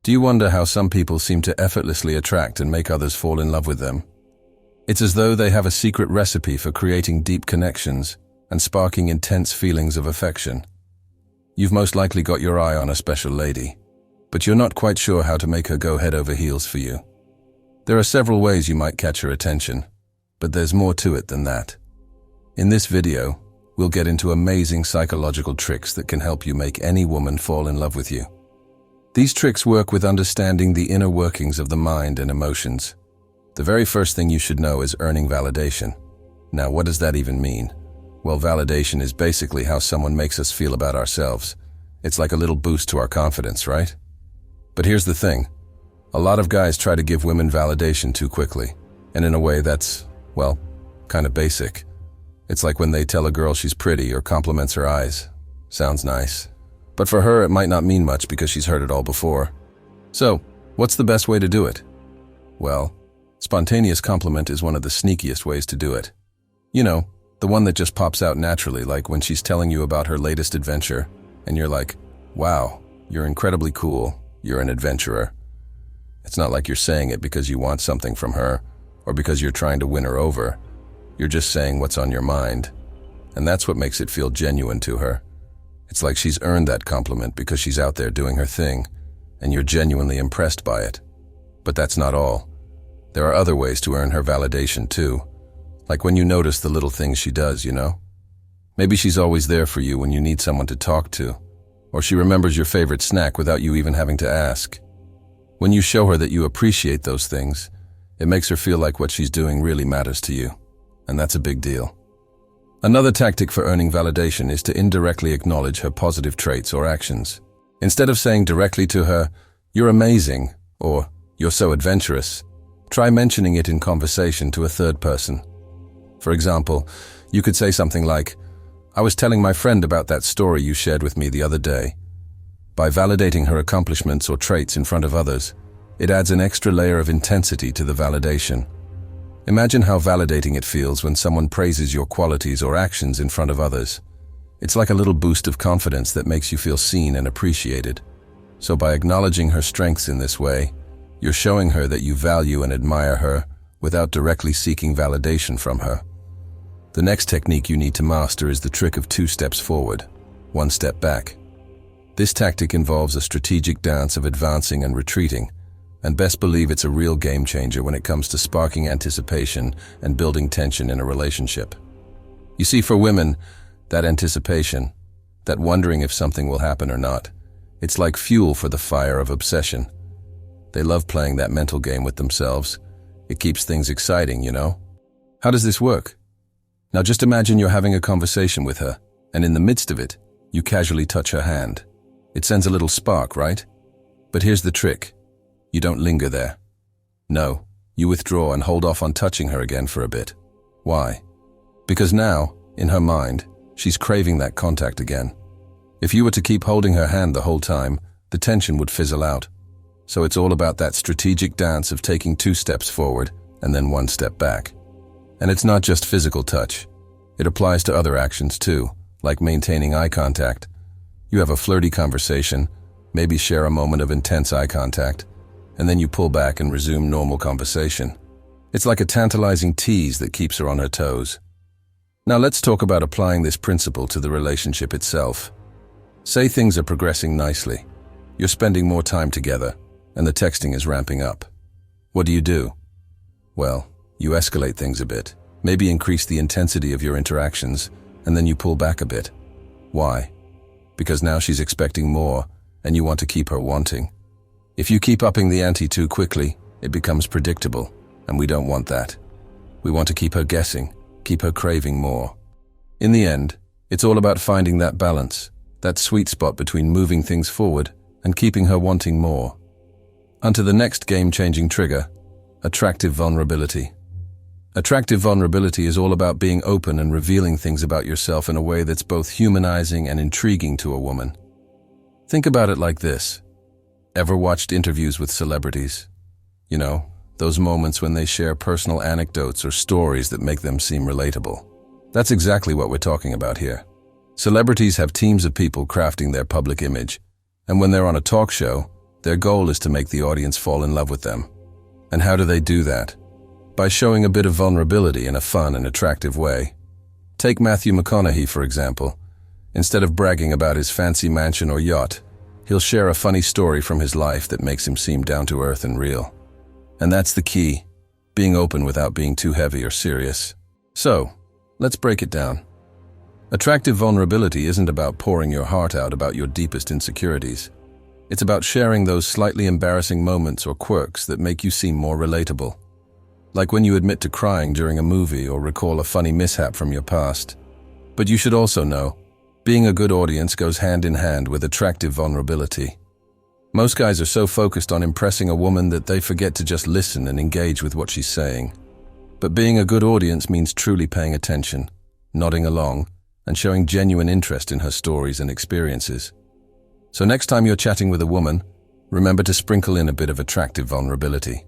Do you wonder how some people seem to effortlessly attract and make others fall in love with them? It's as though they have a secret recipe for creating deep connections and sparking intense feelings of affection. You've most likely got your eye on a special lady, but you're not quite sure how to make her go head over heels for you. There are several ways you might catch her attention, but there's more to it than that. In this video, we'll get into amazing psychological tricks that can help you make any woman fall in love with you. These tricks work with understanding the inner workings of the mind and emotions. The very first thing you should know is earning validation. Now, what does that even mean? Well, validation is basically how someone makes us feel about ourselves. It's like a little boost to our confidence, right? But here's the thing. A lot of guys try to give women validation too quickly, and in a way that's, well, kind of basic. It's like when they tell a girl she's pretty or compliments her eyes. Sounds nice. But for her, it might not mean much because she's heard it all before. So, what's the best way to do it? Well, spontaneous compliment is one of the sneakiest ways to do it. You know, the one that just pops out naturally, like when she's telling you about her latest adventure, and you're like, wow, you're incredibly cool, you're an adventurer. It's not like you're saying it because you want something from her, or because you're trying to win her over. You're just saying what's on your mind. And that's what makes it feel genuine to her. It's like she's earned that compliment because she's out there doing her thing, and you're genuinely impressed by it. But that's not all. There are other ways to earn her validation too. Like when you notice the little things she does, you know? Maybe she's always there for you when you need someone to talk to, or she remembers your favorite snack without you even having to ask. When you show her that you appreciate those things, it makes her feel like what she's doing really matters to you, and that's a big deal. Another tactic for earning validation is to indirectly acknowledge her positive traits or actions. Instead of saying directly to her, "You're amazing," or "You're so adventurous," try mentioning it in conversation to a third person. For example, you could say something like, "I was telling my friend about that story you shared with me the other day." By validating her accomplishments or traits in front of others, it adds an extra layer of intensity to the validation. Imagine how validating it feels when someone praises your qualities or actions in front of others. It's like a little boost of confidence that makes you feel seen and appreciated. So by acknowledging her strengths in this way, you're showing her that you value and admire her without directly seeking validation from her. The next technique you need to master is the trick of 2 steps forward, 1 step back. This tactic involves a strategic dance of advancing and retreating, and best believe it's a real game changer when it comes to sparking anticipation and building tension in a relationship. You see, for women, that anticipation, that wondering if something will happen or not, it's like fuel for the fire of obsession. They love playing that mental game with themselves. It keeps things exciting, you know? How does this work? Now just imagine you're having a conversation with her, and in the midst of it, you casually touch her hand. It sends a little spark, right? But here's the trick. You don't linger there. No, you withdraw and hold off on touching her again for a bit. Why? Because now, in her mind, she's craving that contact again. If you were to keep holding her hand the whole time, the tension would fizzle out. So it's all about that strategic dance of taking 2 steps forward and then 1 step back. And it's not just physical touch. It applies to other actions too, like maintaining eye contact. You have a flirty conversation, maybe share a moment of intense eye contact, and then you pull back and resume normal conversation. It's like a tantalizing tease that keeps her on her toes. Now let's talk about applying this principle to the relationship itself. Say things are progressing nicely. You're spending more time together, and the texting is ramping up. What do? Well, you escalate things a bit, maybe increase the intensity of your interactions, and then you pull back a bit. Why? Because now she's expecting more, and you want to keep her wanting. If you keep upping the ante too quickly, it becomes predictable, and we don't want that. We want to keep her guessing, keep her craving more. In the end, it's all about finding that balance, that sweet spot between moving things forward and keeping her wanting more. Onto the next game-changing trigger, attractive vulnerability. Attractive vulnerability is all about being open and revealing things about yourself in a way that's both humanizing and intriguing to a woman. Think about it like this. Ever watched interviews with celebrities? You know, those moments when they share personal anecdotes or stories that make them seem relatable. That's exactly what we're talking about here. Celebrities have teams of people crafting their public image, and when they're on a talk show, Their goal is to make the audience fall in love with them. And how do they do that? By showing a bit of vulnerability in a fun and attractive way. Take Matthew McConaughey, for example. Instead of bragging about his fancy mansion or yacht, he'll share a funny story from his life that makes him seem down to earth and real. And that's the key, being open without being too heavy or serious. So, let's break it down. Attractive vulnerability isn't about pouring your heart out about your deepest insecurities. It's about sharing those slightly embarrassing moments or quirks that make you seem more relatable. Like when you admit to crying during a movie or recall a funny mishap from your past. But you should also know, being a good audience goes hand in hand with attractive vulnerability. Most guys are so focused on impressing a woman that they forget to just listen and engage with what she's saying. But being a good audience means truly paying attention, nodding along, and showing genuine interest in her stories and experiences. So next time you're chatting with a woman, remember to sprinkle in a bit of attractive vulnerability.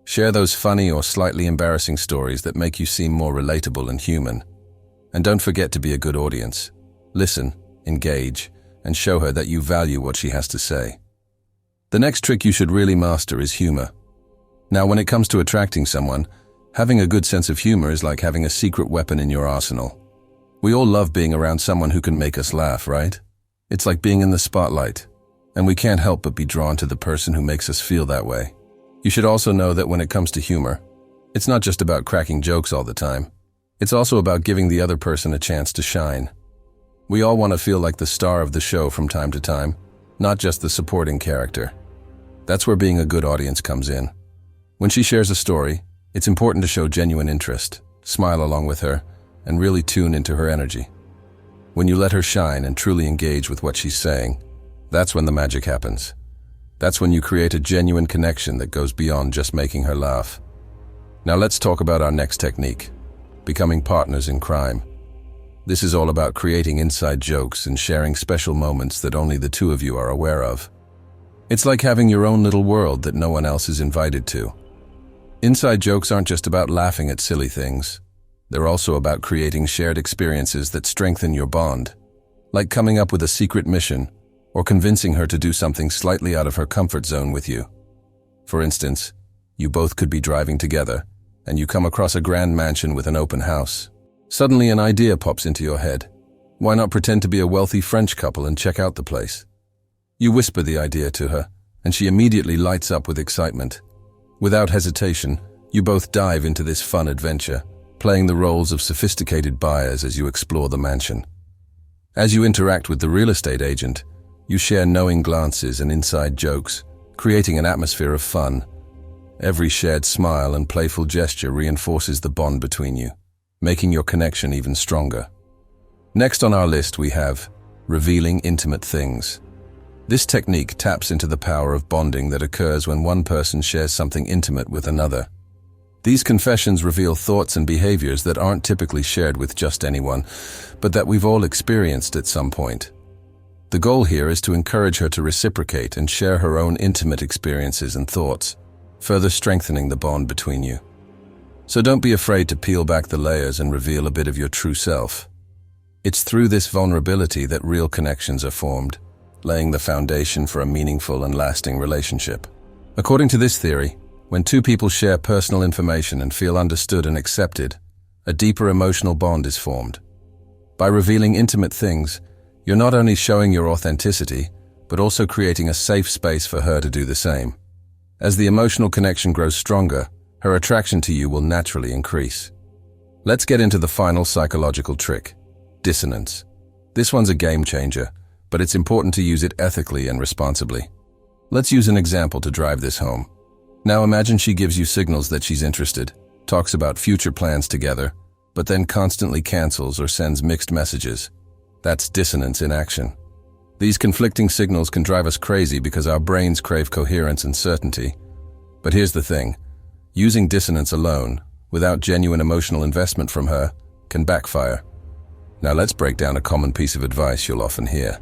Share those funny or slightly embarrassing stories that make you seem more relatable and human. And don't forget to be a good audience. Listen, engage, and show her that you value what she has to say. The next trick you should really master is humor. Now, when it comes to attracting someone, having a good sense of humor is like having a secret weapon in your arsenal. We all love being around someone who can make us laugh, right? It's like being in the spotlight, and we can't help but be drawn to the person who makes us feel that way. You should also know that when it comes to humor, it's not just about cracking jokes all the time. It's also about giving the other person a chance to shine. We all want to feel like the star of the show from time to time, not just the supporting character. That's where being a good audience comes in. When she shares a story, it's important to show genuine interest, smile along with her, and really tune into her energy. When you let her shine and truly engage with what she's saying, that's when the magic happens. That's when you create a genuine connection that goes beyond just making her laugh. Now let's talk about our next technique, becoming partners in crime. This is all about creating inside jokes and sharing special moments that only the two of you are aware of. It's like having your own little world that no one else is invited to. Inside jokes aren't just about laughing at silly things. They're also about creating shared experiences that strengthen your bond, like coming up with a secret mission or convincing her to do something slightly out of her comfort zone with you. For instance, you both could be driving together, and you come across a grand mansion with an open house. Suddenly an idea pops into your head. Why not pretend to be a wealthy French couple and check out the place? You whisper the idea to her, and she immediately lights up with excitement. Without hesitation, you both dive into this fun adventure, playing the roles of sophisticated buyers as you explore the mansion. As you interact with the real estate agent, you share knowing glances and inside jokes, creating an atmosphere of fun. Every shared smile and playful gesture reinforces the bond between you, making your connection even stronger. Next on our list we have revealing intimate things. This technique taps into the power of bonding that occurs when one person shares something intimate with another. These confessions reveal thoughts and behaviors that aren't typically shared with just anyone, but that we've all experienced at some point. The goal here is to encourage her to reciprocate and share her own intimate experiences and thoughts, further strengthening the bond between you. So don't be afraid to peel back the layers and reveal a bit of your true self. It's through this vulnerability that real connections are formed, laying the foundation for a meaningful and lasting relationship. According to this theory, when two people share personal information and feel understood and accepted, a deeper emotional bond is formed. By revealing intimate things, you're not only showing your authenticity, but also creating a safe space for her to do the same. As the emotional connection grows stronger, her attraction to you will naturally increase. Let's get into the final psychological trick, dissonance. This one's a game changer, but it's important to use it ethically and responsibly. Let's use an example to drive this home. Now imagine she gives you signals that she's interested, talks about future plans together, but then constantly cancels or sends mixed messages. That's dissonance in action. These conflicting signals can drive us crazy because our brains crave coherence and certainty. But here's the thing, using dissonance alone, without genuine emotional investment from her, can backfire. Now let's break down a common piece of advice you'll often hear.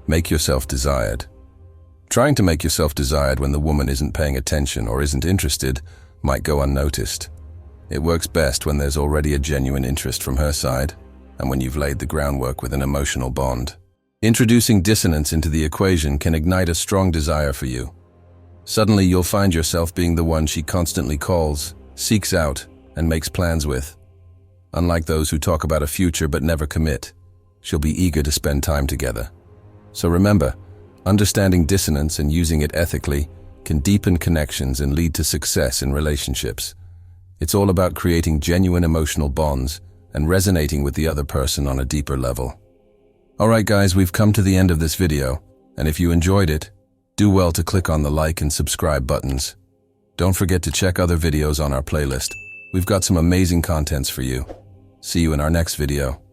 Make yourself desired. Trying to make yourself desired when the woman isn't paying attention or isn't interested might go unnoticed. It works best when there's already a genuine interest from her side, and when you've laid the groundwork with an emotional bond. Introducing dissonance into the equation can ignite a strong desire for you, Suddenly, you'll find yourself being the one she constantly calls, seeks out, and makes plans with. Unlike those who talk about a future but never commit, she'll be eager to spend time together. So remember, understanding dissonance and using it ethically can deepen connections and lead to success in relationships. It's all about creating genuine emotional bonds and resonating with the other person on a deeper level. Alright guys, we've come to the end of this video, and if you enjoyed it, do well to click on the like and subscribe buttons. Don't forget to check other videos on our playlist. We've got some amazing contents for you. See you in our next video.